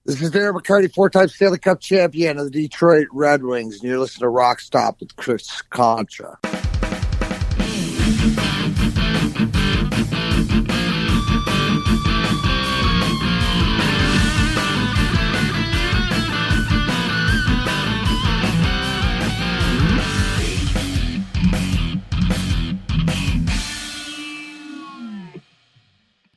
This is Darren McCarty, four-time Stanley Cup champion of the Detroit Red Wings, and you're listening to RockStop with Chris Contra.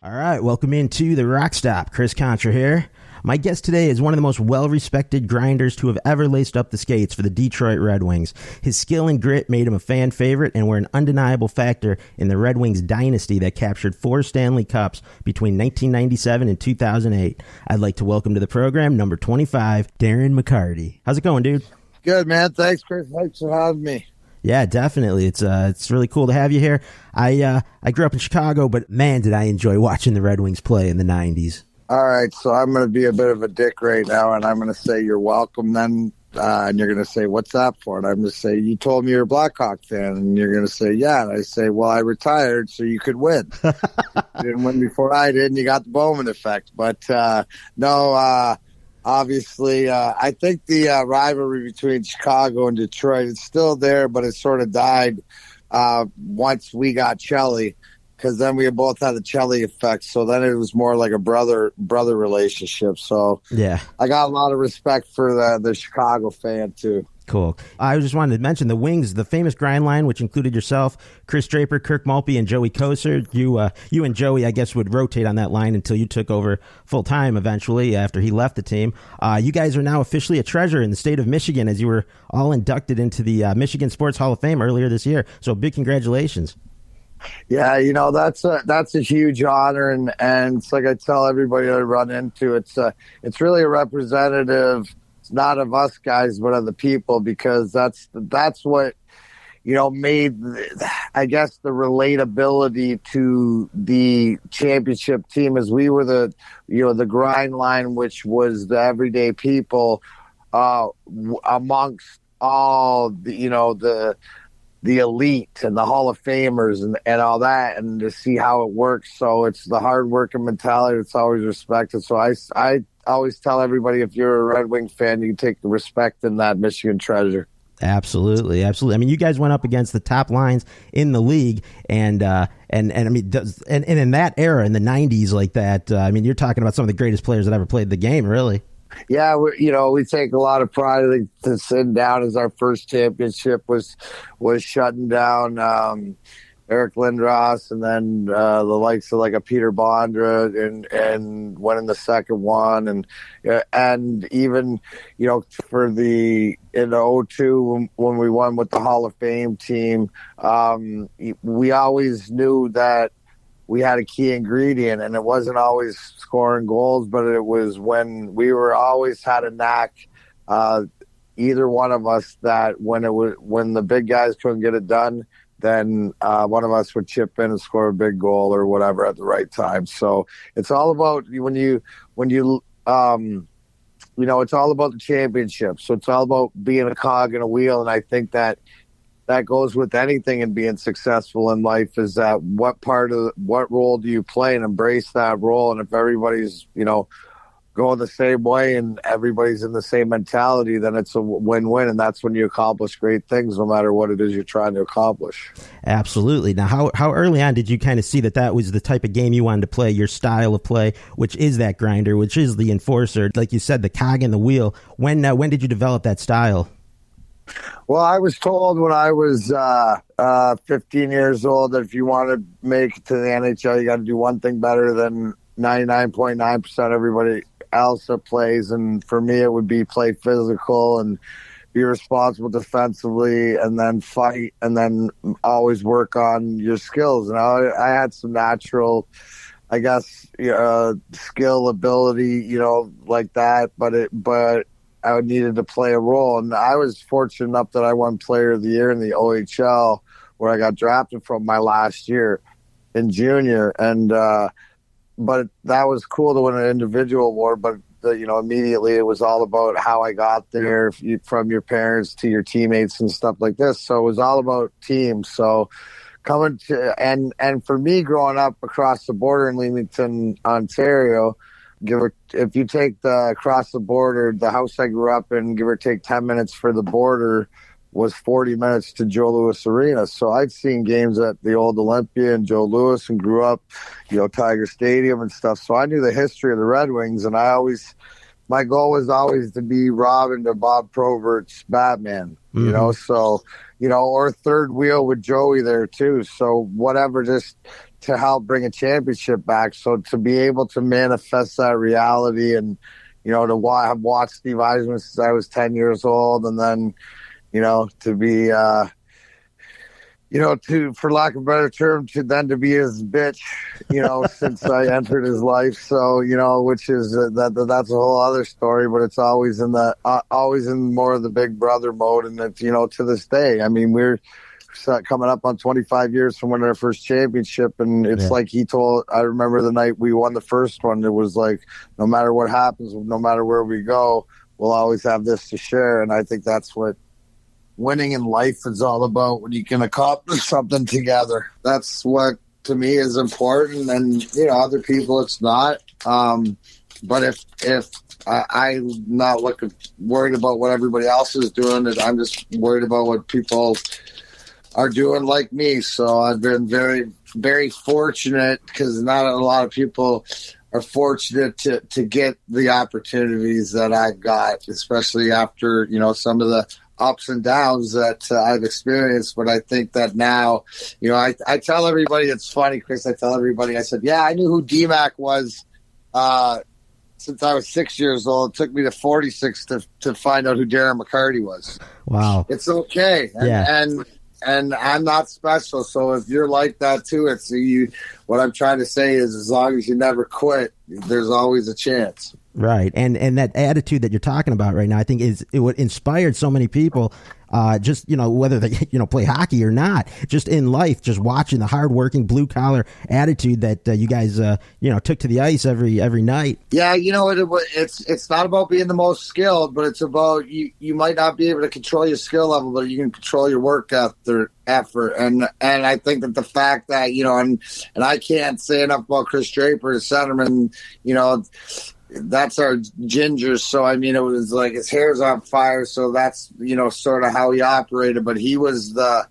All right, welcome into the RockStop. Chris Contra here. My guest today is one of the most well-respected grinders to have ever laced up the skates for the Detroit Red Wings. His skill and grit made him a fan favorite and were an undeniable factor in the Red Wings dynasty that captured 4 Stanley Cups between 1997 and 2008. I'd like to welcome to the program number 25, Darren McCarty. How's it going, dude? Good, man. Thanks, Chris. Thanks for having me. Yeah, definitely. It's really cool to have you here. I grew up in Chicago, but man, did I enjoy watching the Red Wings play in the 90s. All right, so I'm going to be a bit of a dick right now, and I'm going to say you're welcome then, and you're going to say, what's that for? And I'm going to say, you told me you're a Blackhawk fan, and you're going to say, yeah. And I say, well, I retired so you could win. You didn't win before I did, and you got the Bowman effect. But obviously, I think the rivalry between Chicago and Detroit is still there, but it sort of died once we got Cheli. Because then we both had the Cheli effect, so then it was more like a brother relationship. So yeah, I got a lot of respect for the Chicago fan too. Cool. I just wanted to mention the Wings, the famous grind line, which included yourself, Chris Draper, Kirk Maltby, and Joey Kocur. You and Joey, I guess, would rotate on that line until you took over full time eventually after he left the team. You guys are now officially a treasure in the state of Michigan as you were all inducted into the Michigan Sports HOF earlier this year. So big congratulations. Yeah, that's a huge honor, and it's like I tell everybody I run into, it's really a representative, not of us guys, but of the people, because that's what made, I guess, the relatability to the championship team, as we were the grind line, which was the everyday people amongst all the elite and the Hall of Famers and all that, and to see how it works. So it's the hard working mentality that's always respected. So I always tell everybody, if you're a Red Wing fan, you take the respect in that Michigan treasure. Absolutely. I mean, you guys went up against the top lines in the league, and I mean, and in that era, in the 90s, like that. I mean, you're talking about some of the greatest players that ever played the game, really. Yeah, we take a lot of pride to sitting down as our first championship was shutting down Eric Lindros, and then the likes of like a Peter Bondra and winning the second one, and even for in the 2002 when we won with the Hall of Fame team, we always knew that we had a key ingredient, and it wasn't always scoring goals, but it was when we were always had a knack, either one of us, that when the big guys couldn't get it done, then one of us would chip in and score a big goal or whatever at the right time. So it's all about it's all about the championship. So it's all about being a cog in a wheel, and I think that goes with anything and being successful in life, is that what role do you play, and embrace that role. And if everybody's, going the same way and everybody's in the same mentality, then it's a win-win. And that's when you accomplish great things, no matter what it is you're trying to accomplish. Absolutely. Now, how early on did you kind of see that was the type of game you wanted to play, your style of play, which is that grinder, which is the enforcer, like you said, the cog in the wheel? When did you develop that style? Well, I was told when I was 15 years old that if you want to make it to the NHL, you got to do one thing better than 99.9% everybody else that plays. And for me, it would be play physical and be responsible defensively, and then fight, and then always work on your skills. And I had some natural, I guess, skill, ability, like that, but I needed to play a role. And I was fortunate enough that I won Player of the Year in the OHL, where I got drafted from my last year in junior. And but that was cool to win an individual award. But immediately it was all about how I got there, from your parents to your teammates and stuff like this. So it was all about teams. So coming to and for me, growing up across the border in Leamington, Ontario, if you take the across the border, the house I grew up in, give or take 10 minutes for the border was 40 minutes to Joe Louis Arena. So I'd seen games at the old Olympia and Joe Louis and grew up, Tiger Stadium and stuff. So I knew the history of the Red Wings, and my goal was always to be Robin to Bob Probert's Batman, so, or third wheel with Joey there too. So whatever, just to help bring a championship back. So to be able to manifest that reality and, to have watched Steve Eisman since I was 10 years old, and then, to be, for lack of a better term, to be his bitch, since I entered his life. So, which is that's a whole other story, but it's always always in more of the big brother mode. And it's, to this day, I mean, we're coming up on 25 years from winning our first championship. And it's like I remember the night we won the first one, it was like, no matter what happens, no matter where we go, we'll always have this to share. And I think that's what winning in life is all about, when you can accomplish something together. That's what, to me, is important. And, other people, it's not. But if I'm not worried about what everybody else is doing, I'm just worried about what people are doing like me. So I've been very, very fortunate, because not a lot of people are fortunate to get the opportunities that I got, especially after, some of the ups and downs that I've experienced. But I think that now, I tell everybody, it's funny, Chris, I said, yeah, I knew who D-Mac was since I was 6 years old. It took me to 46 to find out who Darren McCarty was. Wow. It's okay. And I'm not special. So if you're like that too, what I'm trying to say is, as long as you never quit, there's always a chance. Right. And that attitude that you're talking about right now, I think it would inspire so many people, just, whether they, play hockey or not, just in life, just watching the hardworking blue collar attitude that you guys, took to the ice every night. Yeah. It's not about being the most skilled, but it's about, you might not be able to control your skill level, but you can control your work effort. And I think that the fact that, and I can't say enough about Chris Draper, the centerman, that's our ginger. So, I mean, it was like his hair's on fire. So that's, sort of how he operated. But he was the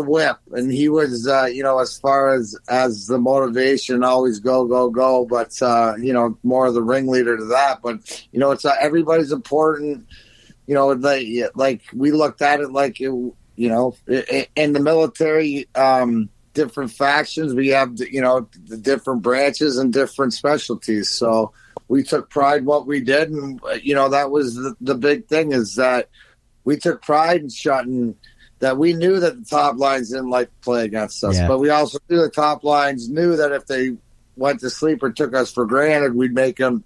whip, and he was, as far as the motivation, always go, go, go. But, more of the ringleader to that. But, it's everybody's important. Like we looked at it like, in the military, different factions, we have the different branches and different specialties. So we took pride in what we did, and that was the big thing, is that we took pride in shutting that. We knew that the top lines didn't like to play against us, but we also knew the top lines knew that if they went to sleep or took us for granted, we'd make them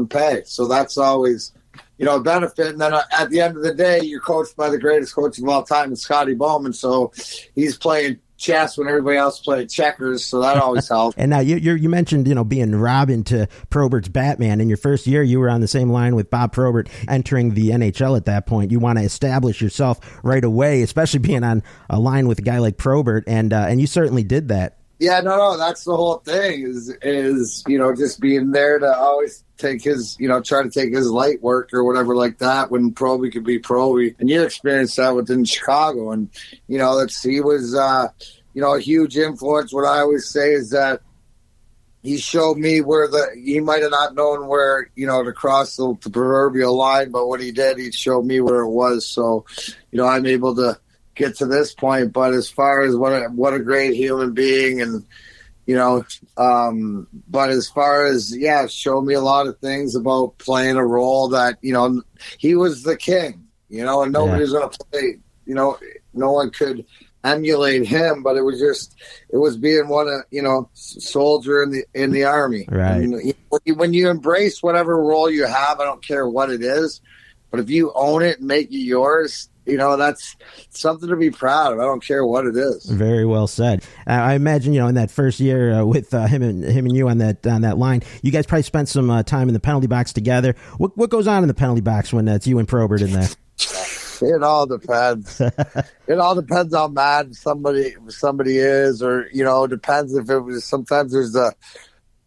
pay. So that's always a benefit. And then at the end of the day, you're coached by the greatest coach of all time, Scotty Bowman. So he's playing chess when everybody else played checkers, so that always helps. And now you mentioned being Robin to Probert's Batman. In your first year, you were on the same line with Bob Probert, entering the NHL at that point. You want to establish yourself right away, especially being on a line with a guy like Probert, and you certainly did that. Yeah, no, that's the whole thing is just being there to always take his, try to take his light work or whatever like that, when Proby could be Proby. And you experienced that within Chicago. And, he was, a huge influence. What I always say is that he showed me he might have not known where, to cross the proverbial line, but what he did, he showed me where it was. So, I'm able to get to this point. But as far as what a great human being, and but as far as showed me a lot of things about playing a role that he was the king, and nobody's gonna play, no one could emulate him. But it was being soldier in the army, right? And when you embrace whatever role you have, I don't care what it is, but if you own it and make it yours, that's something to be proud of. I don't care what it is. Very well said. I imagine, in that first year with him and you on that line, you guys probably spent some time in the penalty box together. What goes on in the penalty box when it's you and Probert in there? It all depends. It all depends how mad somebody is, or depends if it was. Sometimes there's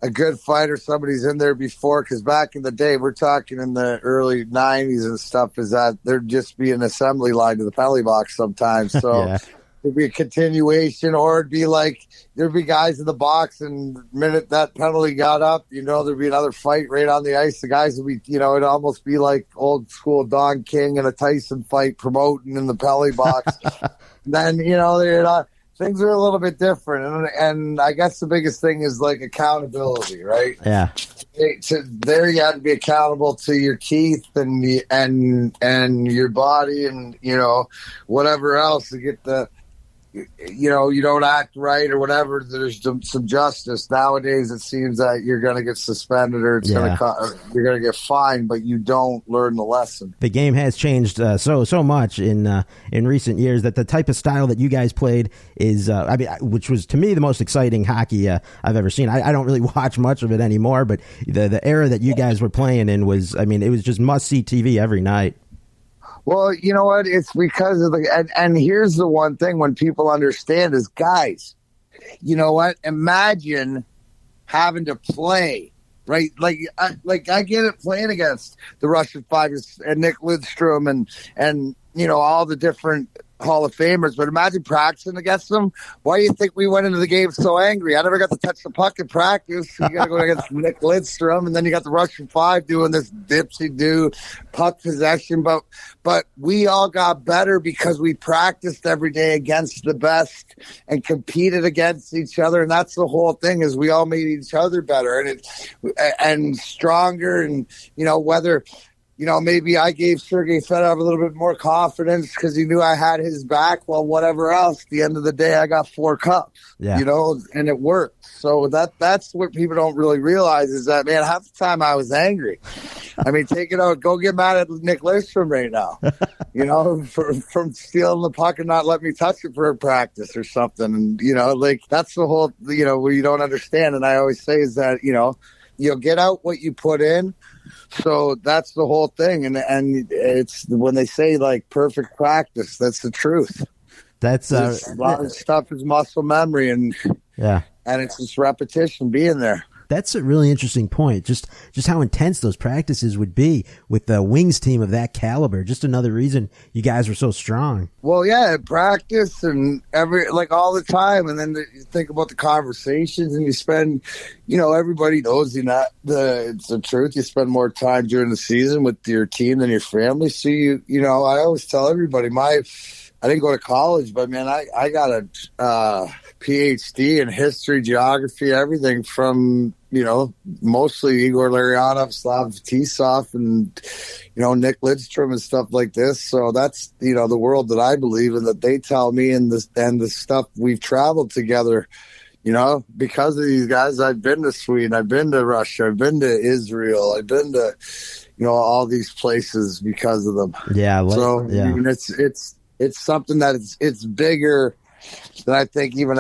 a good fighter, somebody's in there before, because back in the day, we're talking in the early 90s and stuff, is that there'd just be an assembly line to the penalty box sometimes. So Yeah. it'd be a continuation, or it'd be like there'd be guys in the box, and the minute that penalty got up, there'd be another fight right on the ice. The guys would be, it'd almost be like old school Don King and a Tyson fight promoting in the penalty box. Then, they're not. Things are a little bit different, and I guess the biggest thing is like accountability, right? Yeah. There you have to be accountable to your teeth and your body and whatever else to get the. You don't act right or whatever, there's some justice. Nowadays, it seems that you're going to get suspended or you're going to get fined, but you don't learn the lesson. The game has changed so much in recent years that the type of style that you guys played is, which was to me the most exciting hockey I've ever seen. I don't really watch much of it anymore, but the era that you guys were playing in was, it was just must-see TV every night. Well, you know what? It's because of and here's the one thing when people understand is, guys, you know what? Imagine having to play, right? Like I get it, playing against the Russian Fighters and Nick Lidstrom and all the different Hall of Famers, but imagine practicing against them. Why do you think we went into the game so angry? I never got to touch the puck in practice. So you got to go against Nick Lidstrom, and then you got the Russian Five doing this dipsy-do puck possession. But we all got better because we practiced every day against the best and competed against each other, and that's the whole thing, is we all made each other better and stronger, and whether. Maybe I gave Sergei Fedorov a little bit more confidence because he knew I had his back. Well, whatever else, at the end of the day, I got 4 cups, and it worked. So that's what people don't really realize is that, man, half the time I was angry. Take it out. Go get mad at Nick Lidstrom right now, from stealing the puck and not letting me touch it for a practice or something. And, that's the whole, what you don't understand. And I always say is that, you'll get out what you put in. So that's the whole thing, and it's when they say like perfect practice, that's the truth. That's a lot of stuff is muscle memory, and it's just repetition being there. That's a really interesting point. Just how intense those practices would be with the Wings team of that caliber. Just another reason you guys were so strong. Well, yeah, practice and all the time. And then you think about the conversations, and you spend, everybody knows it's the truth. You spend more time during the season with your team than your family. So I always tell everybody I didn't go to college, but man, I got a PhD in history, geography, everything from, mostly Igor Larionov, Slav Tisov, and, Nick Lidstrom and stuff like this. So that's, the world that I believe in, that they tell me, and the stuff we've traveled together, because of these guys. I've been to Sweden, I've been to Russia, I've been to Israel, I've been to, all these places because of them. Yeah. It's something that it's bigger than I think even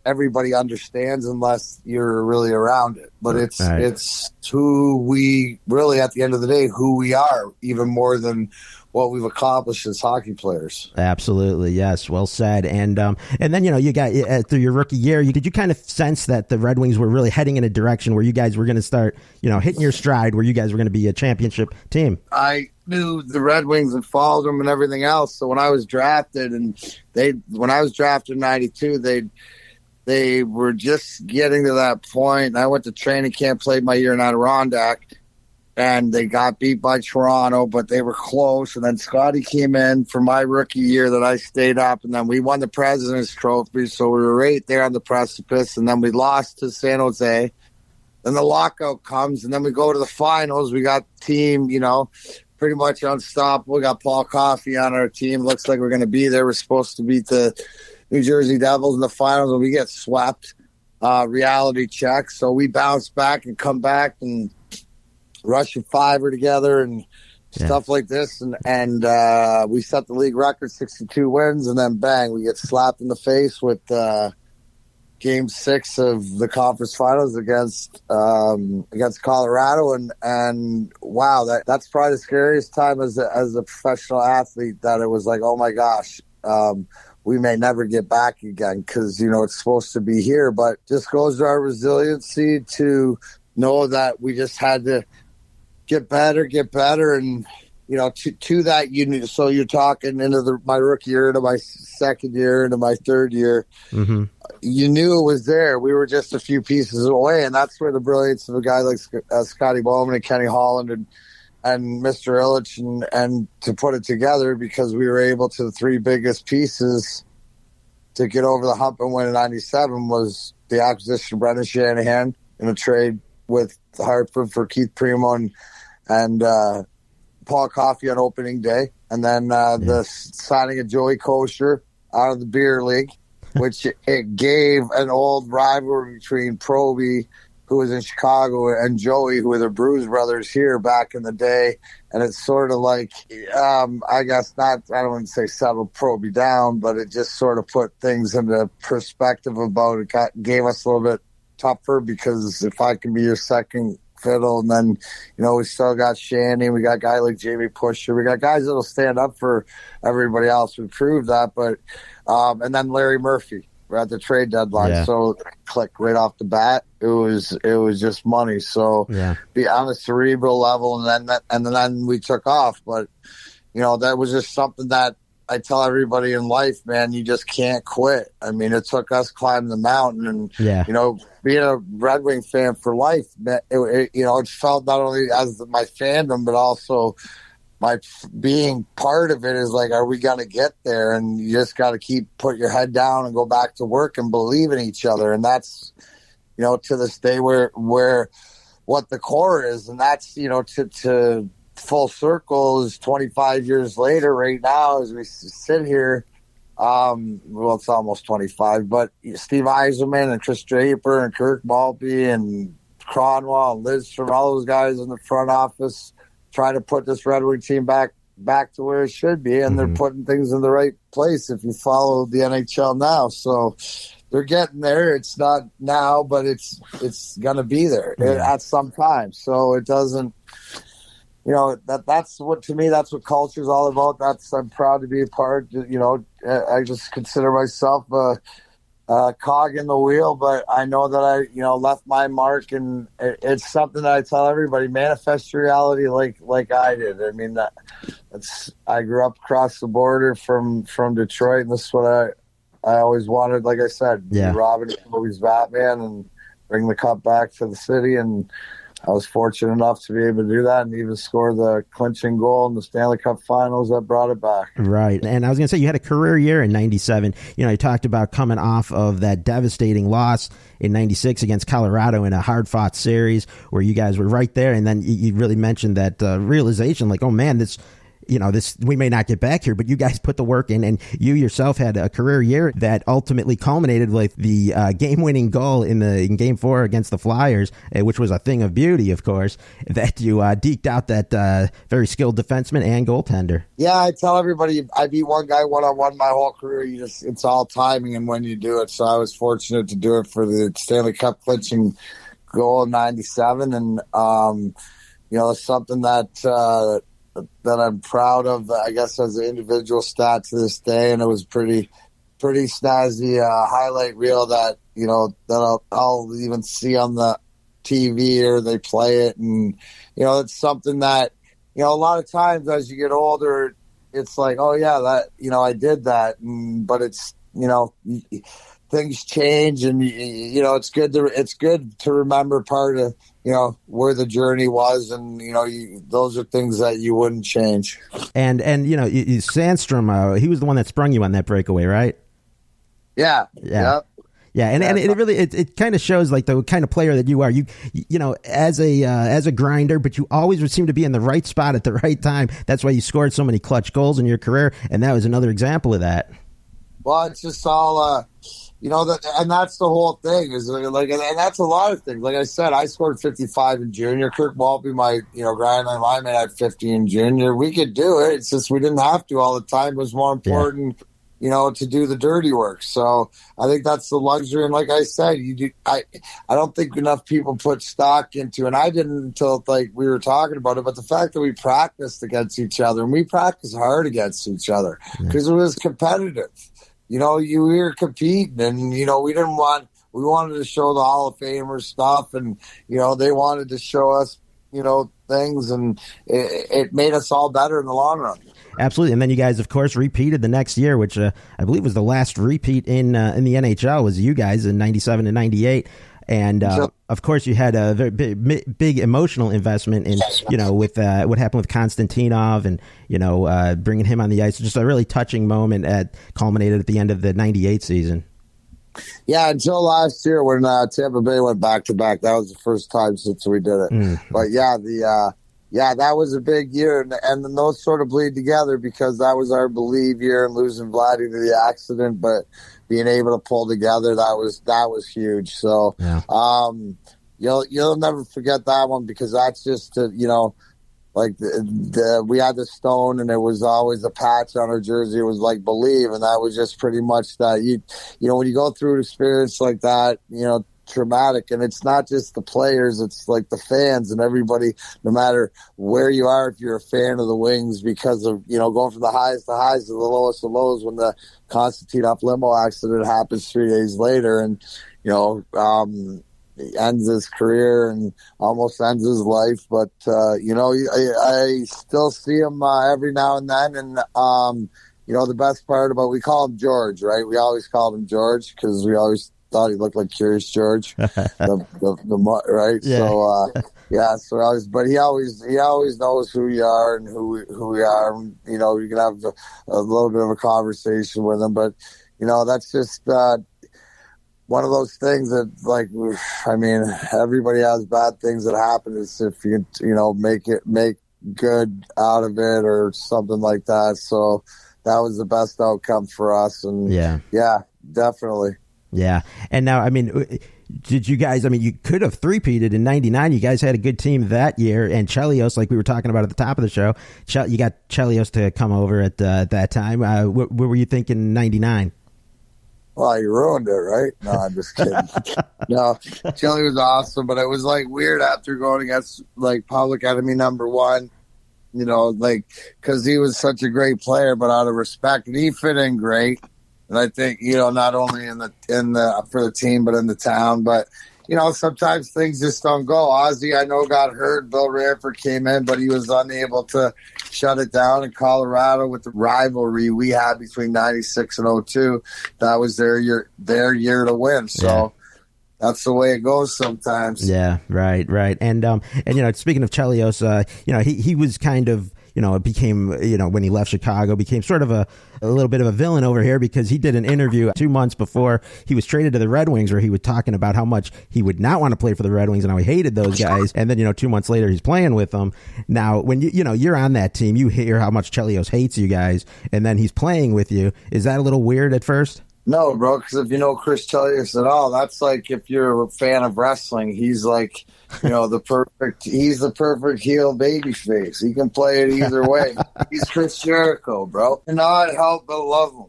everybody understands unless you're really around it. But it's who we really, at the end of the day, who we are, even more than what we've accomplished as hockey players. Absolutely, yes, well said. And then you got through your rookie year, did you kind of sense that the Red Wings were really heading in a direction where you guys were going to start hitting your stride, where you guys were going to be a championship team? I knew the Red Wings and followed them and everything else. So when I was drafted, in '92, they were just getting to that point. And I went to training camp, played my year in Adirondack, and they got beat by Toronto, but they were close. And then Scotty came in for my rookie year that I stayed up, and then we won the President's Trophy. So we were right there on the precipice, and then we lost to San Jose. Then the lockout comes, and then we go to the finals. We got team, pretty much unstoppable. We got Paul Coffey on our team. Looks like we're going to be there. We're supposed to beat the New Jersey Devils in the finals, and we get swept. Reality check. So we bounce back and come back, and Russian Five are together and stuff like this. And we set the league record, 62 wins, and then bang, we get slapped in the face with Game 6 of the conference finals against Colorado, and wow, that's probably the scariest time as a professional athlete. That it was like, oh my gosh, we may never get back again because, it's supposed to be here. But just goes to our resiliency to know that we just had to get better. And, to that, so you're talking into my rookie year, into my second year, into my third year, you knew it was there. We were just a few pieces away. And that's where the brilliance of a guy like Scotty Bowman and Kenny Holland and Mr. Illich and to put it together, because we were able to, the three biggest pieces to get over the hump and win in 97 was the acquisition of Brendan Shanahan in a trade with Hartford for Keith Primo and Paul Coffey on opening day. And then the signing of Joey Kosher out of the beer league, which it gave an old rivalry between Proby, who was in Chicago, and Joey, who were the Bruise brothers here back in the day. And it's sort of like, I guess I don't want to say settled Proby down, but it just sort of put things into perspective about it. Gave us a little bit tougher, because if I can be your second fiddle, and then, we still got Shanny, we got a guy like Jamie Pusher, we got guys that'll stand up for everybody else who proved that. But, and then Larry Murphy. We're at the trade deadline, so click right off the bat. It was just money. So be on a cerebral level, and then we took off. But that was just something that I tell everybody in life, man. You just can't quit. I mean, it took us climbing the mountain, and being a Red Wing fan for life. It felt not only as my fandom, but also my being part of it is like, are we going to get there? And you just got to put your head down and go back to work and believe in each other. And that's, to this day where what the core is. And that's, to full circle is 25 years later right now as we sit here. Well, it's almost 25, but Steve Eiserman and Chris Draper and Kirk Maltby and Cronwell and Liz from all those guys in the front office trying to put this Red Wing team back to where it should be, and they're putting things in the right place if you follow the NHL now. So they're getting there. It's not now, but it's going to be there at some time. So it doesn't, that's what, to me, that's what culture is all about. I'm proud to be a part. I just consider myself a cog in the wheel, but I know that I, left my mark, and it's something that I tell everybody: manifest your reality like I did. I mean, I grew up across the border from Detroit, and this is what I always wanted. Like I said, be Robin Movie's Batman and bring the cup back to the city, and I was fortunate enough to be able to do that and even score the clinching goal in the Stanley Cup Finals that brought it back. Right. And I was going to say, you had a career year in 97. You talked about coming off of that devastating loss in 96 against Colorado in a hard-fought series where you guys were right there. And then you really mentioned that realization, like, oh, man, this we may not get back here, but you guys put the work in, and you yourself had a career year that ultimately culminated with the game-winning goal in Game 4 against the Flyers, which was a thing of beauty, of course, that you deked out that very skilled defenseman and goaltender. Yeah, I tell everybody I beat one guy one-on-one my whole career. It's all timing and when you do it. So I was fortunate to do it for the Stanley Cup clinching goal in 97, and it's something that I'm proud of, I guess, as an individual stat to this day. And it was pretty snazzy highlight reel that, that I'll even see on the TV or they play it. And, it's something that, a lot of times as you get older, it's like, oh yeah, that, I did that. But it's, things change, and it's good to remember part of where the journey was, and those are things that you wouldn't change. And Sandstrom, he was the one that sprung you on that breakaway, right? Yeah. And it really it kind of shows like the kind of player that you are. You as a grinder, but you always seem to be in the right spot at the right time. That's why you scored so many clutch goals in your career, and that was another example of that. Well, it's just all. And that's the whole thing is like, and that's a lot of things. Like I said, I scored 55 in junior. Kirk Maltby, my, grind line lineman, had 50 in junior. We could do it. It's just, we didn't have to all the time. It was more important, to do the dirty work. So I think that's the luxury. And like I said, I don't think enough people put stock into, and I didn't until like we were talking about it, but the fact that we practiced against each other, and we practiced hard against each other because it was competitive. we were competing, and we wanted to show the Hall of Famers stuff, and they wanted to show us things, and it made us all better in the long run. Absolutely. And then you guys, of course, repeated the next year, which I believe was the last repeat in the NHL, was you guys in 97 and 98. And of course, you had a very big emotional investment in, with what happened with Konstantinov and, bringing him on the ice. Just a really touching moment culminated at the end of the 98 season. Yeah, until last year when Tampa Bay went back-to-back. That was the first time since we did it. But that was a big year, and then those sort of bleed together because that was our believe year and losing Vladdy to the accident, but being able to pull together, that was huge. So you'll never forget that one because that's just like we had the stone and it was always a patch on our jersey. It was like believe, and that was just pretty much that. When you go through an experience like that, traumatic, and it's not just the players, it's like the fans and everybody, no matter where you are, if you're a fan of the Wings, because of going from the highest to highs to the lowest of lows when the Konstantinov limo accident happens 3 days later, and ends his career and almost ends his life, but I still see him every now and then, and the best part about, we call him George, right? We always called him George because we always thought he looked like Curious George, right? Yeah. But he always knows who you are and who we are. You can have a little bit of a conversation with him, but that's just one of those things that, like, everybody has bad things that happen. It's if you make good out of it or something like that. So that was the best outcome for us, and yeah, definitely. Yeah. And now, did you guys, you could have three-peated in 99. You guys had a good team that year. And Chelios, like we were talking about at the top of the show, you got Chelios to come over at that time. What were you thinking in 99? Well, you ruined it, right? No, I'm just kidding. No, Chelios was awesome, but it was like weird after going against like public enemy number one, because he was such a great player, but out of respect, and he fit in great. And I think, not only for the team, but in the town. But, sometimes things just don't go. Ozzy, I know, got hurt. Bill Ranford came in, but he was unable to shut it down in Colorado with the rivalry we had between 96 and 02. That was their year to win. So that's the way it goes sometimes. Yeah, right. And speaking of Chelios, he was kind of, it became, when he left Chicago, became sort of a little bit of a villain over here because he did an interview 2 months before he was traded to the Red Wings where he was talking about how much he would not want to play for the Red Wings and how he hated those guys. And then, 2 months later, he's playing with them. Now, when you're on that team, you hear how much Chelios hates you guys, and then he's playing with you. Is that a little weird at first? No, bro, because if you know Chris Chelios at all, that's like if you're a fan of wrestling, he's like, he's the perfect heel baby face. He can play it either way. He's Chris Jericho, bro. And I help but love him.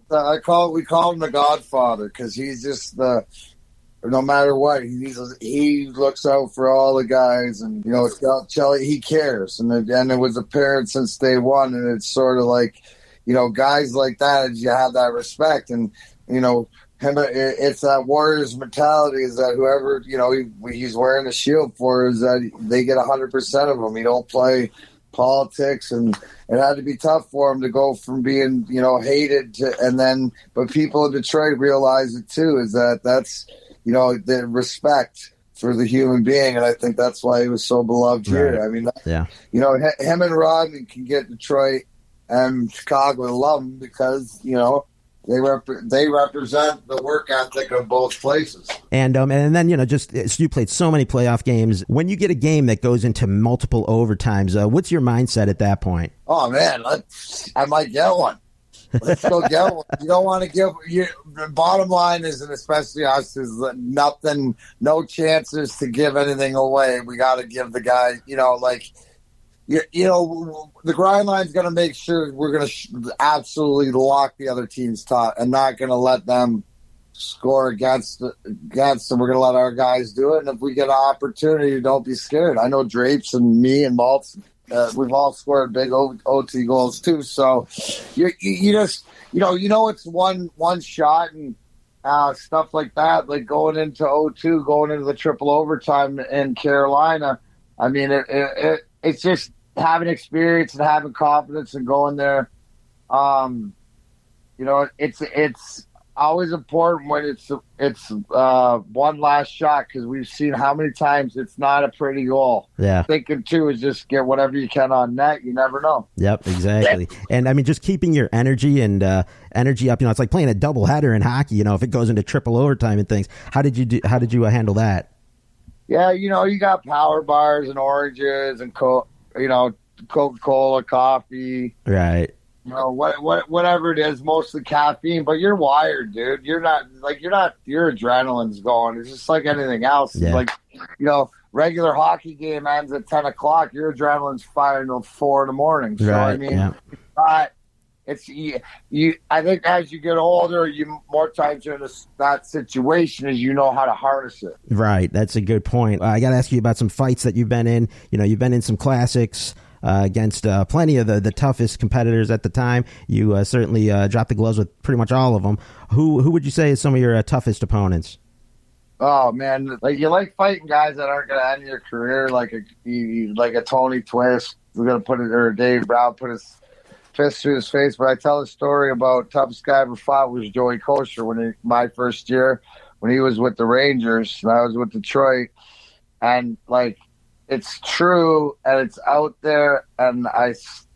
We call him the Godfather because he's just no matter what, he looks out for all the guys, and Chelly, he cares, and it was apparent since day one, and it's sort of like, guys like that, you have that respect, and it's that Warriors mentality is that whoever, he's wearing the shield for is that they get 100% of them. You don't play politics, and it had to be tough for him to go from being, hated to, but people in Detroit realize it too, is that's, the respect for the human being. And I think that's why he was so beloved here. Right. Him and Rodney can get Detroit and Chicago to love him because, they represent the work ethic of both places. And then, you played so many playoff games. When you get a game that goes into multiple overtimes, what's your mindset at that point? Oh, man, I might get one. Let's go get one. You don't want to give the bottom line is, and especially us, is nothing, no chances to give anything away. We got to give the guy, the grind line's going to make sure we're going to absolutely lock the other team's top and not going to let them score against them. We're going to let our guys do it. And if we get an opportunity, don't be scared. I know Drapes and me and Maltz we've all scored big OT goals too. So you just it's one shot and stuff like that. Like going into 0-2, going into the triple overtime in Carolina. I mean, it's just having experience and having confidence and going there. It's always important when it's one last shot, because we've seen how many times it's not a pretty goal. Yeah. Thinking too is just get whatever you can on net. You never know. Yep, exactly. And I mean, just keeping your energy and energy up. It's like playing a doubleheader in hockey. If it goes into triple overtime and things. How did you handle that? Yeah, you got power bars and oranges and Coca-Cola, coffee. Right. Whatever it is, mostly caffeine, but you're wired, dude. Your adrenaline's going. It's just like anything else. Yeah. Like, regular hockey game ends at 10 o'clock. Your adrenaline's firing till 4 in the morning. So, right. I mean, I think as you get older, you more times you're in that situation as you know how to harness it. Right. That's a good point. I got to ask you about some fights that you've been in. You've been in some classics. Against plenty of the toughest competitors at the time. You certainly dropped the gloves with pretty much all of them. Who would you say is some of your toughest opponents? Oh man, you like fighting guys that aren't going to end your career, like a Tony Twist. We're going to put it, or Dave Brown put his fist through his face. But I tell a story about toughest guy I ever fought was Joey Kosher my first year when he was with the Rangers and I was with Detroit, and it's true, and it's out there, and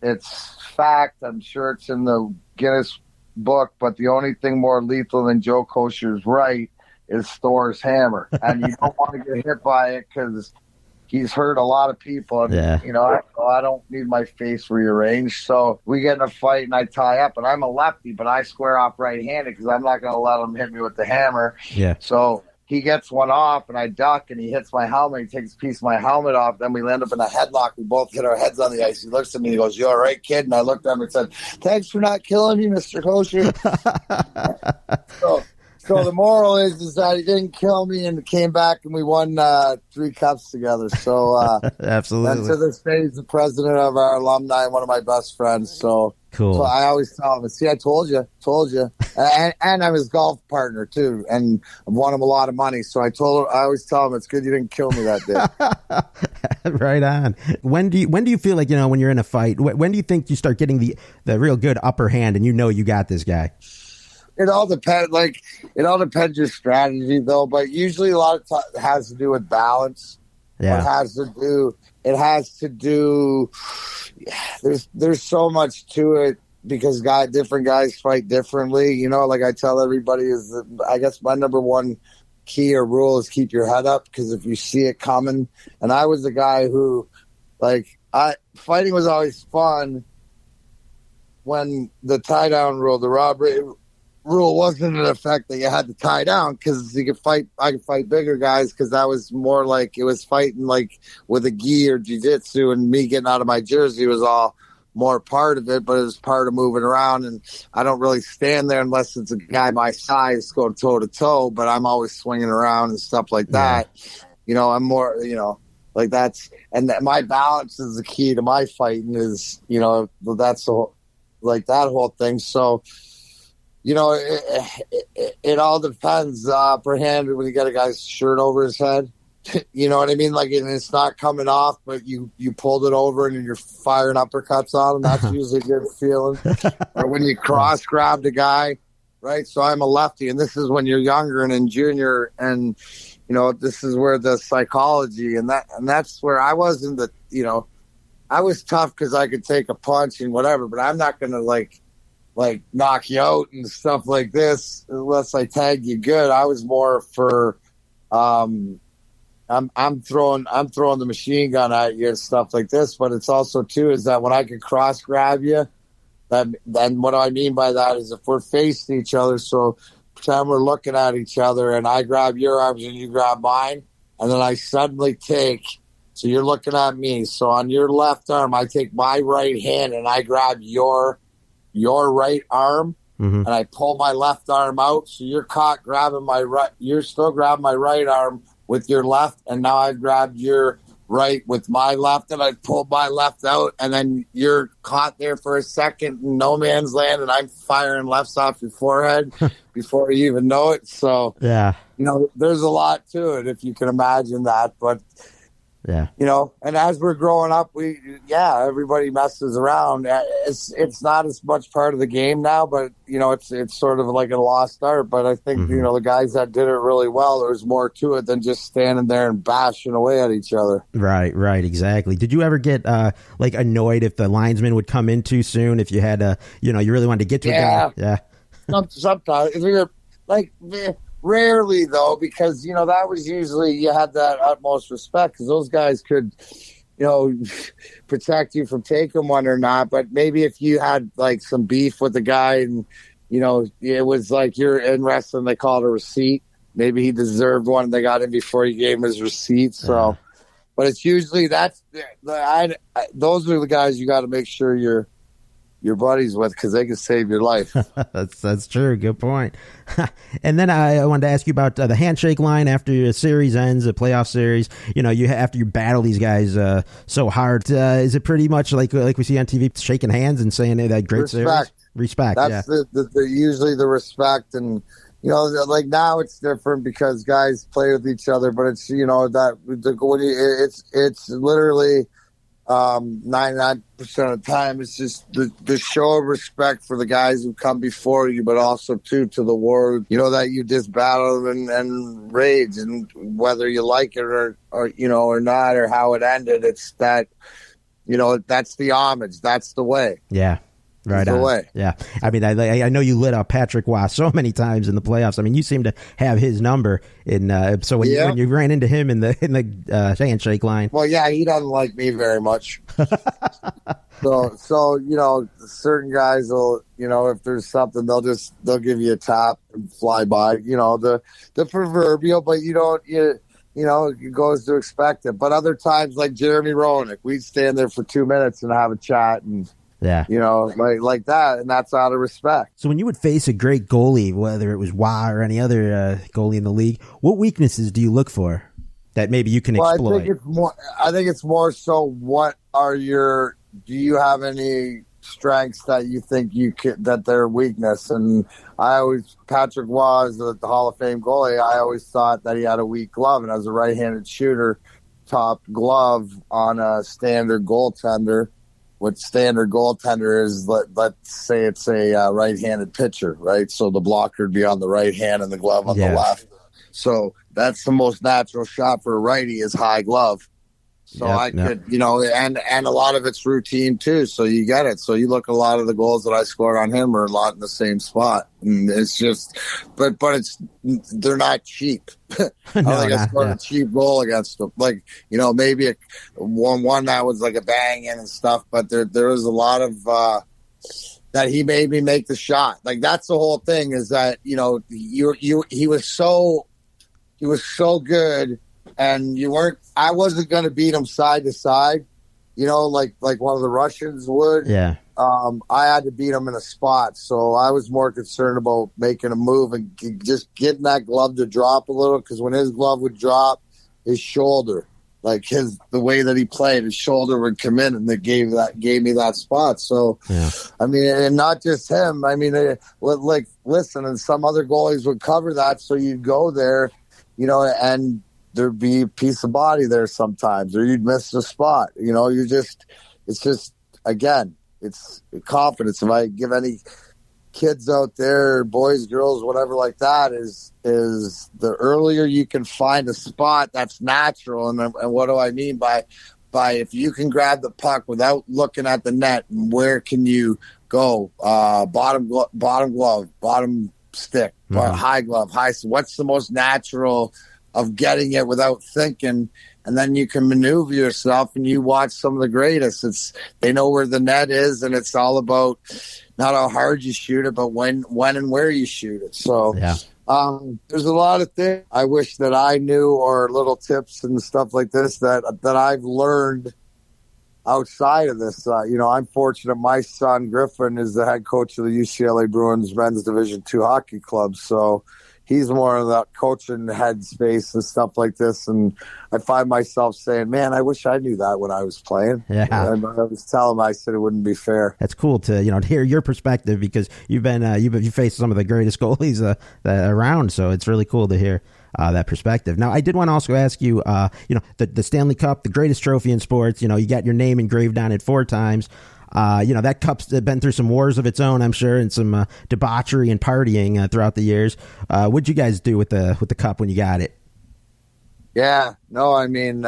it's fact. I'm sure it's in the Guinness book, but the only thing more lethal than Joe Kosher's right is Thor's hammer. And you don't want to get hit by it because he's hurt a lot of people. And, yeah. I don't need my face rearranged. So we get in a fight, and I tie up, and I'm a lefty, but I square off right-handed because I'm not going to let him hit me with the hammer. Yeah. So he gets one off, and I duck, and he hits my helmet. He takes a piece of my helmet off. Then we land up in a headlock. We both hit our heads on the ice. He looks at me. He goes, "You all right, kid?" And I looked at him and said, "Thanks for not killing me, Mr. Kosher." So the moral is that he didn't kill me, and came back, and we won 3 cups together. So absolutely. And to this day, he's the president of our alumni and one of my best friends. So cool. So I always tell him, "See, I told you." And I'm his golf partner too, and I've won him a lot of money. So I always tell him, "It's good you didn't kill me that day." Right on. When do you feel like when you're in a fight? When do you think you start getting the real good upper hand, and you got this guy? It all depends. It all depends your strategy, though. But usually, a lot of it has to do with balance. Yeah. It has to do. There's so much to it because different guys fight differently. Like I tell everybody, I guess my number one key or rule is keep your head up, because if you see it coming, and I was the guy who, fighting was always fun when the tie down rule, the robbery rule wasn't in effect that you had to tie down, because I could fight bigger guys, because that was more like it was fighting with a gi or jiu-jitsu, and me getting out of my jersey was all more part of it, but it was part of moving around, and I don't really stand there unless it's a guy my size going toe to toe, but I'm always swinging around and stuff like that. Yeah. I'm more, that's, and my balance is the key to my fighting is, that's that whole thing. So, it all depends. Upper hand, when you got a guy's shirt over his head, you know what I mean? And it's not coming off, but you pulled it over and you're firing uppercuts on him. That's usually a good feeling. Or when you cross grabbed a guy, right? So I'm a lefty, and this is when you're younger and in junior, and this is where the psychology and that's where I wasn't I was tough because I could take a punch and whatever, but I'm not gonna knock you out and stuff like this unless I tag you good. I was more for I'm throwing the machine gun at you and stuff like this. But it's also too is that when I can cross grab you, then what I mean by that is if we're facing each other, so pretend we're looking at each other and I grab your arms and you grab mine, and then I suddenly take, so you're looking at me, so on your left arm I take my right hand and I grab your right arm, and I pull my left arm out, so you're caught grabbing my right, you're still grabbing my right arm with your left, and now I've grabbed your right with my left, and I'd pull my left out, and then you're caught there for a second in no man's land, and I'm firing lefts off your forehead before you even know it. So, yeah, there's a lot to it, if you can imagine that. But, yeah, and as we're growing up, everybody messes around. It's not as much part of the game now, but, it's sort of like a lost art. But I think, the guys that did it really well, there's more to it than just standing there and bashing away at each other. Right, exactly. Did you ever get, annoyed if the linesman would come in too soon, if you had to, you really wanted to get to a guy? Yeah. Sometimes. Rarely, though, because, that was usually you had that utmost respect because those guys could, protect you from taking one or not. But maybe if you had, some beef with the guy and, it was like you're in wrestling, they call it a receipt. Maybe he deserved one and they got him before he gave him his receipt. So, but it's usually those are the guys you got to make sure you're buddies with because they can save your life. That's true. Good point. And then I wanted to ask you about the handshake line after a series ends, a playoff series. After you battle these guys so hard, is it pretty much like we see on TV, shaking hands and saying that great series? Respect. That's usually the respect, and now it's different because guys play with each other, but it's it's literally. 99% of the time, it's just the show of respect for the guys who come before you, but also to the war, that you just battle and rage, and whether you like it or not, or how it ended, it's that, that's the homage. That's the way. Yeah. Right on. Way. Yeah. I mean, I know you lit up Patrick Waugh so many times in the playoffs. I mean, you seem to have his number so when you ran into him in the handshake line. Well, yeah, he doesn't like me very much. so certain guys will, if there's something, they'll give you a tap and fly by. The proverbial, but it goes to expect it. But other times, like Jeremy Roenick, we'd stand there for 2 minutes and have a chat and. Yeah. Like that, and that's out of respect. So when you would face a great goalie, whether it was Waugh or any other goalie in the league, what weaknesses do you look for that maybe you can exploit? I think it's more so do you have any strengths that you think that they're weakness? And Patrick Waugh is the Hall of Fame goalie. I always thought that he had a weak glove, and as a right-handed shooter, top glove on a standard goaltender. What standard goaltender is, let's say it's a right-handed pitcher, right? So the blocker would be on the right hand and the glove on the left. So that's the most natural shot for a righty is high glove. So could, and a lot of it's routine too. So you get it. So you look at a lot of the goals that I scored on him are a lot in the same spot. And it's just, but they're not cheap. I don't think I scored a cheap goal against them. Maybe a 1-1 that was like a bang in and stuff. But there was a lot of that he made me make the shot. Like that's the whole thing is that he was so good. And I wasn't going to beat him side to side, like one of the Russians would. Yeah. I had to beat him in a spot. So I was more concerned about making a move and just getting that glove to drop a little. Because when his glove would drop, his shoulder, the way that he played, his shoulder would come in, and they gave me that spot. So, I mean, and not just him. I mean, listen, and some other goalies would cover that. So you'd go there, and there'd be a piece of body there sometimes, or you'd miss the spot. It's just, again, it's confidence. If I give any kids out there, boys, girls, whatever like that, is the earlier you can find a spot that's natural. And what do I mean by if you can grab the puck without looking at the net, and where can you go? Bottom glove, bottom stick, high glove, what's the most natural of getting it without thinking, and then you can maneuver yourself. And you watch some of the greatest. They know where the net is, and it's all about not how hard you shoot it, but when and where you shoot it. So there's a lot of things I wish that I knew, or little tips and stuff like this that I've learned outside of this. I'm fortunate. My son Griffin is the head coach of the UCLA Bruins men's Division II hockey club, so he's more in the coaching headspace and stuff like this. And I find myself saying, man, I wish I knew that when I was playing. Yeah. And I was telling him, I said it wouldn't be fair. That's cool to, to hear your perspective, because you've faced some of the greatest goalies around. So it's really cool to hear that perspective. Now, I did want to also ask you, the Stanley Cup, the greatest trophy in sports, you got your name engraved on it 4 times. That cup's been through some wars of its own, I'm sure, and some debauchery and partying throughout the years. What'd you guys do with the cup when you got it? Yeah, no, I mean,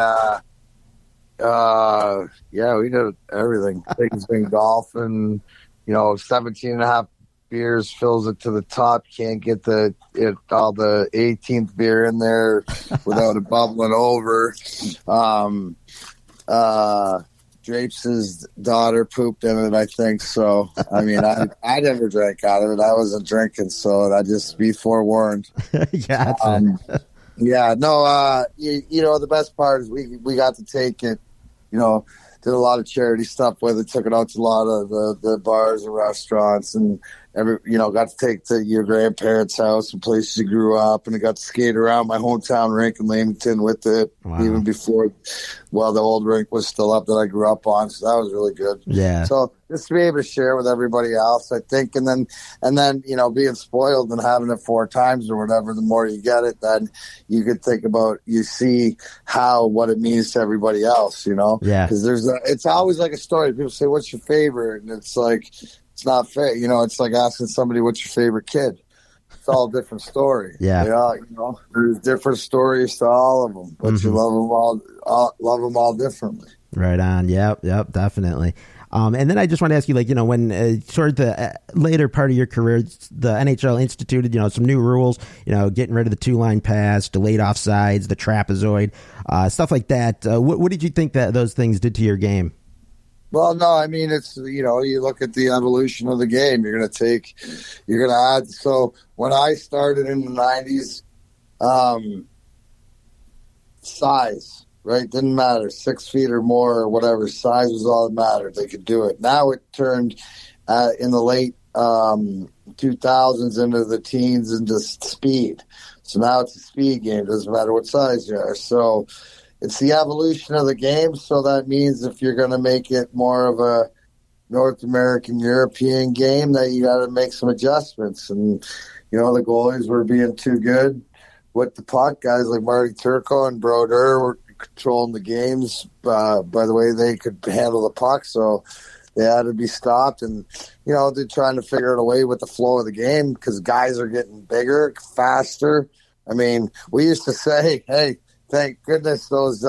we did everything. Things been golf and, 17 and a half beers fills it to the top. Can't get all the 18th beer in there without it bubbling over. Drapes' daughter pooped in it, I think. So, I mean, I never drank out of it. I wasn't drinking, so I just be forewarned. Gotcha. The best part is we got to take it, did a lot of charity stuff with it, took it out to a lot of the bars and restaurants, and got to take to your grandparents' house and places you grew up, and I got to skate around my hometown rink in Leamington with it. Wow. Even before, the old rink was still up that I grew up on, so that was really good. Yeah. So just to be able to share with everybody else, I think, and then being spoiled and having it 4 times or whatever, the more you get it, then you could think about, you see what it means to everybody else, Yeah. Because it's always like a story. People say, "What's your favorite?" And it's like, it's not fair. It's like asking somebody, "What's your favorite kid?" It's all a different story. Yeah. There's different stories to all of them, but you love them all differently. Right on. Yep, definitely. And then I just want to ask you, when toward the later part of your career, the NHL instituted, some new rules, getting rid of the 2-line pass, delayed offsides, the trapezoid, stuff like that. What did you think that those things did to your game? Well, no, I mean, it's, you look at the evolution of the game, you're going to add. So when I started in the 90s, size, right? Didn't matter. 6 feet or more or whatever. Size was all that mattered. They could do it. Now it turned in the late 2000s into the teens into speed. So now it's a speed game. Doesn't matter what size you are. So it's the evolution of the game. So that means if you're going to make it more of a North American, European game, that you got to make some adjustments. And, the goalies were being too good with the puck. Guys like Marty Turco and Brodeur were controlling the games by the way they could handle the puck. So they had to be stopped. And, they're trying to figure out a way with the flow of the game because guys are getting bigger, faster. I mean, we used to say, hey, thank goodness those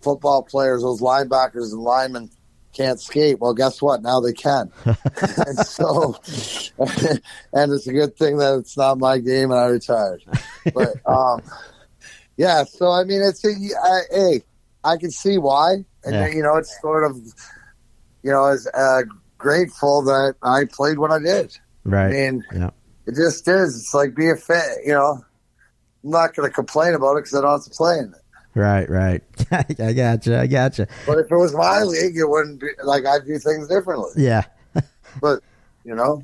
football players, those linebackers and linemen can't skate. Well, guess what? Now they can. And so, and it's a good thing that it's not my game and I retired. But, so, I mean, I can see why. And, it's sort of, as grateful that I played what I did. Right. I mean, It just is. It's like be a fan, I'm not going to complain about it because I don't have to play in it. Right. I gotcha. But if it was my league, it wouldn't be like I'd do things differently. Yeah. But,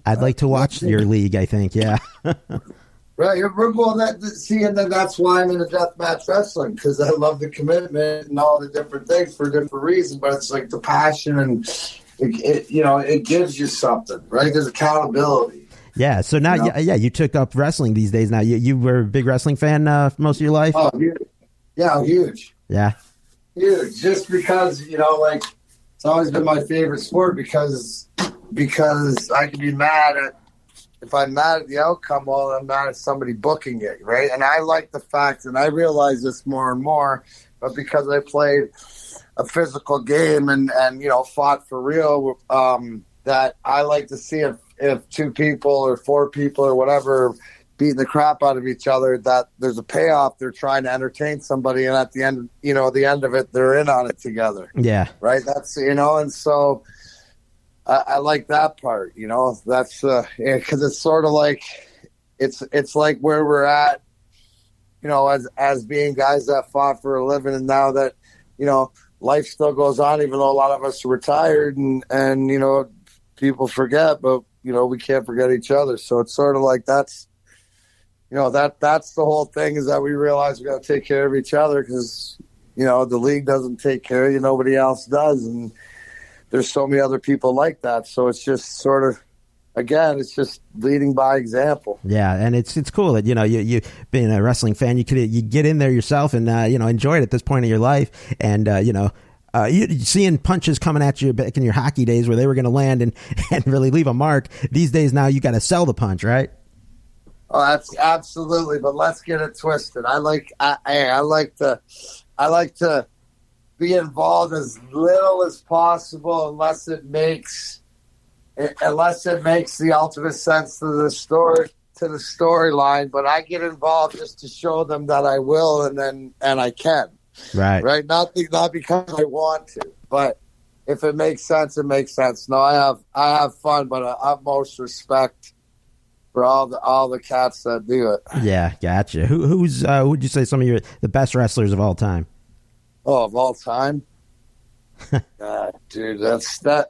I'd like to watch your league, I think, yeah. Right. Well, and then that's why I'm into deathmatch wrestling, because I love the commitment and all the different things for different reasons. But it's like the passion and, it gives you something, right? There's accountability. Yeah, so now, you took up wrestling these days. Now, you were a big wrestling fan most of your life? Oh, yeah, huge. Yeah. Huge. Just because, it's always been my favorite sport because I can be mad at, if I'm mad at the outcome, well, I'm mad at somebody booking it, right? And I like the fact, and I realize this more and more, but because I played a physical game and fought for real, that I like to see if 2 people or 4 people or whatever beating the crap out of each other, that there's a payoff. They're trying to entertain somebody, and at the end, the end of it, they're in on it together. Yeah. Right? That's, and so I like that part, that's, because it's sort of like, it's like where we're at, as being guys that fought for a living, and now that, life still goes on, even though a lot of us are retired and people forget, but, we can't forget each other. So it's sort of like that's that's the whole thing, is that we realize we got to take care of each other, because, the league doesn't take care of you. Nobody else does. And there's so many other people like that. So it's just sort of, again, it's just leading by example. Yeah, and it's cool that you being a wrestling fan, you get in there yourself and enjoy it at this point in your life, and you seeing punches coming at you back in your hockey days where they were going to land and really leave a mark. These days now you got to sell the punch, right? Oh, that's absolutely. But let's get it twisted. I like to be involved as little as possible, unless it makes the ultimate sense to the storyline. But I get involved just to show them that I will, and I can. Right. Not because I want to, but if it makes sense, it makes sense. No, I have fun, but utmost respect for all the cats that do it. Yeah, gotcha. Who's would you say some of the best wrestlers of all time? Oh, of all time? Dude, that's tough,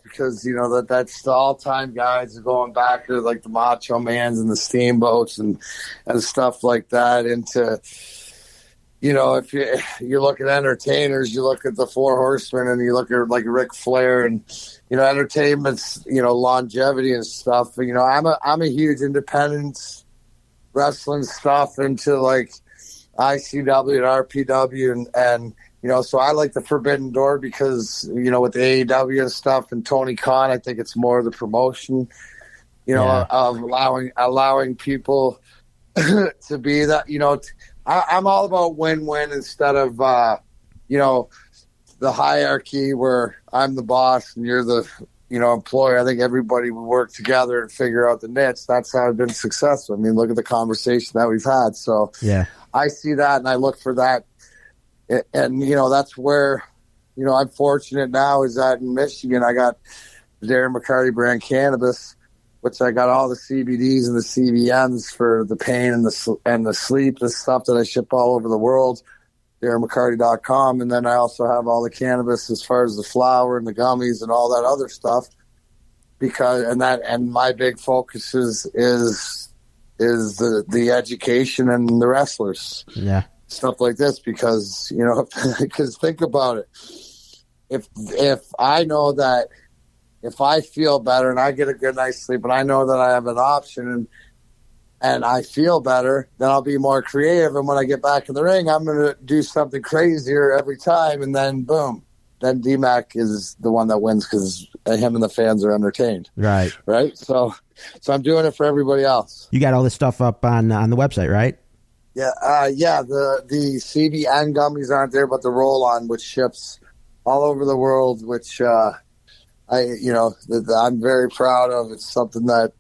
because that's the all-time guys going back to like the Macho Mans and the Steamboats and stuff like that. Into, if you look at entertainers, you look at the Four Horsemen, and you look at like Ric Flair, and entertainment's longevity and stuff. I'm a huge independent wrestling stuff into like ICW and RPW, and so I like the Forbidden Door, because with the AEW and stuff and Tony Khan, I think it's more the promotion, of allowing people to be that. I'm all about win-win instead of the hierarchy where I'm the boss and you're the employer. I think everybody would work together and figure out the niche. That's how I've been successful. I mean, look at the conversation that we've had. So yeah, I see that and I look for that. And, that's where, I'm fortunate now, is that in Michigan, I got the Darren McCarty brand cannabis, which I got all the CBDs and the CBNs for the pain and the sleep, the stuff that I ship all over the world, DarrenMcCarty.com. And then I also have all the cannabis as far as the flower and the gummies and all that other stuff, and my big focus is the education and the wrestlers. Yeah. Stuff like this, because because think about it, if I know that if I feel better and I get a good night's sleep and I know that I have an option and I feel better, then I'll be more creative, and when I get back in the ring, I'm going to do something crazier every time, and then boom, then DMAC is the one that wins, because him and the fans are entertained. Right. So I'm doing it for everybody else. You got all this stuff up on the website, right? Yeah, the CBN gummies aren't there, but the roll-on, which ships all over the world, which I'm very proud of. It's something that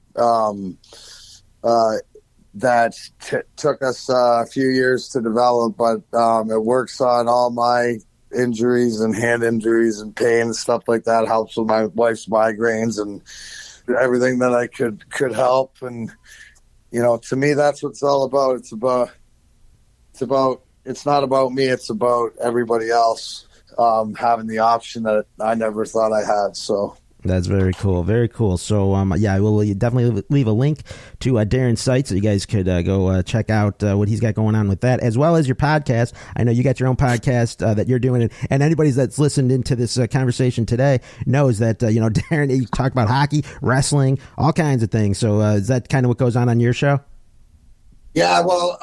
took us a few years to develop, but it works on all my injuries and hand injuries and pain and stuff like that. Helps with my wife's migraines and everything that I could help. And to me, that's what it's all about. It's not about me. It's about everybody else having the option that I never thought I had. So that's very cool. Very cool. So, I will definitely leave a link to Darren's site so you guys could go check out what he's got going on with that, as well as your podcast. I know you got your own podcast that you're doing, and anybody that's listened into this conversation today knows that, Darren, you talk about hockey, wrestling, all kinds of things. So is that kind of what goes on your show? Yeah, well,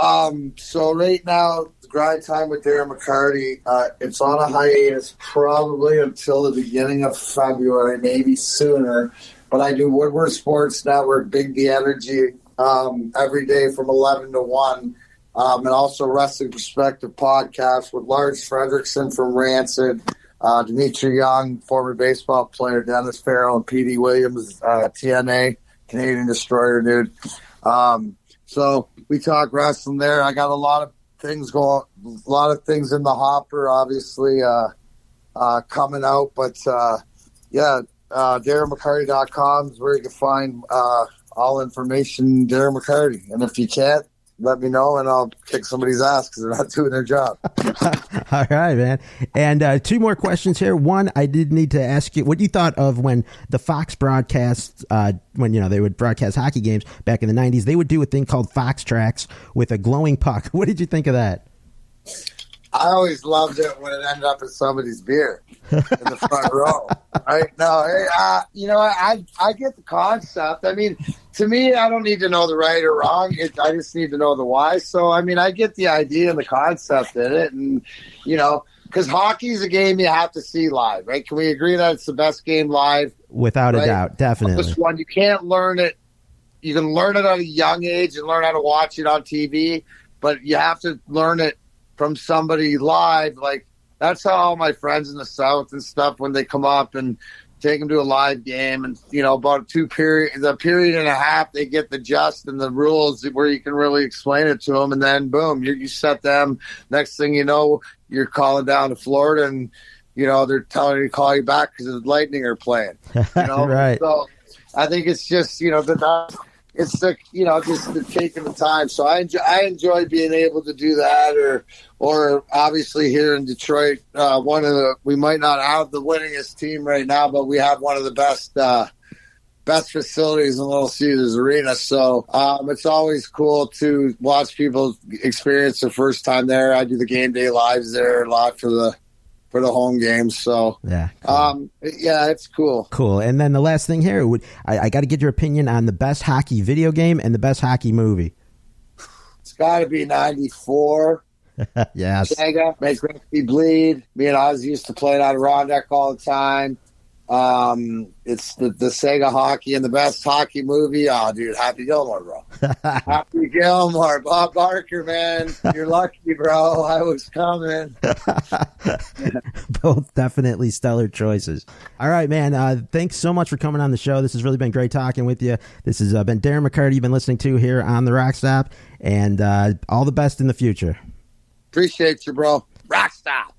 so right now, the Grind Time with Darren McCarty, it's on a hiatus probably until the beginning of February, maybe sooner. But I do Woodward Sports Network, Big D Energy, every day from 11 to 1, and also Wrestling Perspective podcast with Lars Fredrickson from Rancid, Dimitri Young, former baseball player, Dennis Farrell, and P.D. Williams, TNA, Canadian Destroyer, dude. So we talk wrestling there. I got a lot of things in the hopper, obviously, coming out. But, DarrenMcCarty.com is where you can find all information, Darren McCarty. And if you can't, let me know, and I'll kick somebody's ass because they're not doing their job. All right, man. And 2 more questions here. One, I did need to ask you what you thought of when the Fox broadcasts, when they would broadcast hockey games back in the 90s. They would do a thing called FoxTrax with a glowing puck. What did you think of that? I always loved it when it ended up in somebody's beer in the front row. Right? No, hey, I get the concept. I mean, to me, I don't need to know the right or wrong. I just need to know the why. So, I mean, I get the idea and the concept in it. And, because hockey's a game you have to see live, right? Can we agree that it's the best game live? Without a doubt, definitely. This one, you can't learn it. You can learn it at a young age and learn how to watch it on TV, but you have to learn it from somebody live. Like, that's how all my friends in the South and stuff, when they come up and take them to a live game, and about a period and a half, they get the gist and the rules where you can really explain it to them, and then boom, you set them. Next thing you know, you're calling down to Florida, and they're telling you to call you back because the Lightning are playing. Right. So I think it's just it's the just the taking the time. So I enjoy being able to do that, or obviously here in Detroit, we might not have the winningest team right now, but we have one of the best facilities in Little Caesars Arena. So it's always cool to watch people experience their first time there. I do the game day lives there a lot for the home games. So yeah, cool. It's cool. Cool. And then the last thing here, I got to get your opinion on the best hockey video game and the best hockey movie. It's got to be 94. Yes. Sega, Make Me Bleed. Me and Oz used to play it on Rondeck all the time. It's the Sega hockey, and the best hockey movie. Oh, dude, Happy Gilmore, bro. Happy Gilmore, Bob Barker, man. You're lucky, bro. I was coming. Both definitely stellar choices. All right, man. Thanks so much for coming on the show. This has really been great talking with you. This has been Darren McCarty you've been listening to here on the RockStop, and all the best in the future. Appreciate you, bro. RockStop.